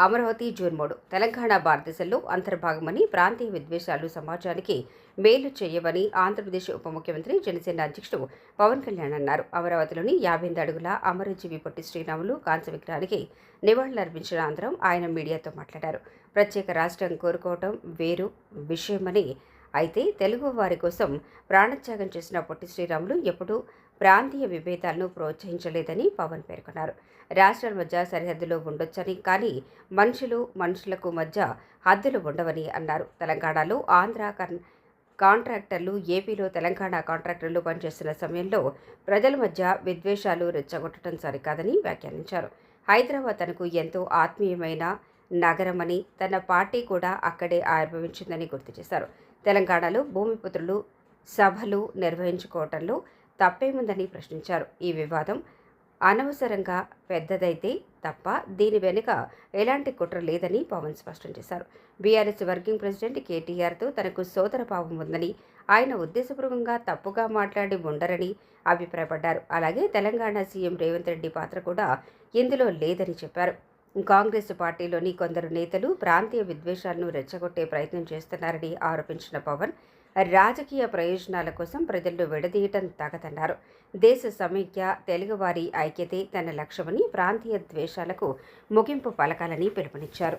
Amaravati June 3 Telangana భారతదేశంలో అంతర్భాగమని ప్రాంతీయ విద్వేషాలు సమాజానికి మేలు చేయవని ఆంధ్రప్రదేశ్ ఉప ముఖ్యమంత్రి జనసేన అధ్యక్షుడు పవన్ కళ్యాణ్ అన్నారు. అమరావతిలోని 58 అడుగుల అమరజీవి పొట్టి శ్రీరాములు కాంస్య విగ్రహానికి నివాళులర్పించిన అనంతరం ఆయన మీడియాతో మాట్లాడారు. ప్రత్యేక రాష్ట్రం కోరుకోవడం వేరు విషయమని, అయితే తెలుగు వారి కోసం ప్రాణత్యాగం చేసిన పొట్టి శ్రీరాములు ఎప్పుడూ ప్రాంతీయ విభేదాలను ప్రోత్సహించలేదని పవన్ పేర్కొన్నారు. రాష్ట్రాల మధ్య సరిహద్దులు ఉండొచ్చని, కానీ మనుషులకు మధ్య హద్దులు ఉండవని అన్నారు. తెలంగాణలో ఆంధ్ర కాంట్రాక్టర్లు, ఏపీలో తెలంగాణ కాంట్రాక్టర్లు పనిచేస్తున్న సమయంలో ప్రజల మధ్య విద్వేషాలు రెచ్చగొట్టడం సరికాదని వ్యాఖ్యానించారు. హైదరాబాద్ తనకు ఎంతో ఆత్మీయమైన నగరమని, తన పార్టీ కూడా అక్కడే ఆవిర్భవించిందని గుర్తు చేశారు. తెలంగాణలో భూమిపుత్రులు సభలు నిర్వహించుకోవడంలో తప్పేముందని ప్రశ్నించారు. ఈ వివాదం అనవసరంగా పెద్దదైతే తప్ప దీని వెనుక ఎలాంటి కుట్ర లేదని పవన్ స్పష్టం చేశారు. బీఆర్ఎస్ వర్కింగ్ ప్రెసిడెంట్ కేటీఆర్తో తనకు సోదరభావం ఉందని, ఆయన ఉద్దేశపూర్వకంగా తప్పుగా మాట్లాడి ఉండరని అభిప్రాయపడ్డారు. అలాగే తెలంగాణ సీఎం రేవంత్ రెడ్డి పాత్ర కూడా ఇందులో లేదని చెప్పారు. కాంగ్రెస్ పార్టీలోని కొందరు నేతలు ప్రాంతీయ విద్వేషాలను రెచ్చగొట్టే ప్రయత్నం చేస్తున్నారని ఆరోపించిన పవన్, రాజకీయ ప్రయోజనాల కోసం ప్రజలను విడదీయటం తగదన్నారు. దేశ సమైక్య, తెలుగువారి ఐక్యతే తన లక్ష్యమని, ప్రాంతీయ ద్వేషాలకు ముగింపు పలకాలని పిలుపునిచ్చారు.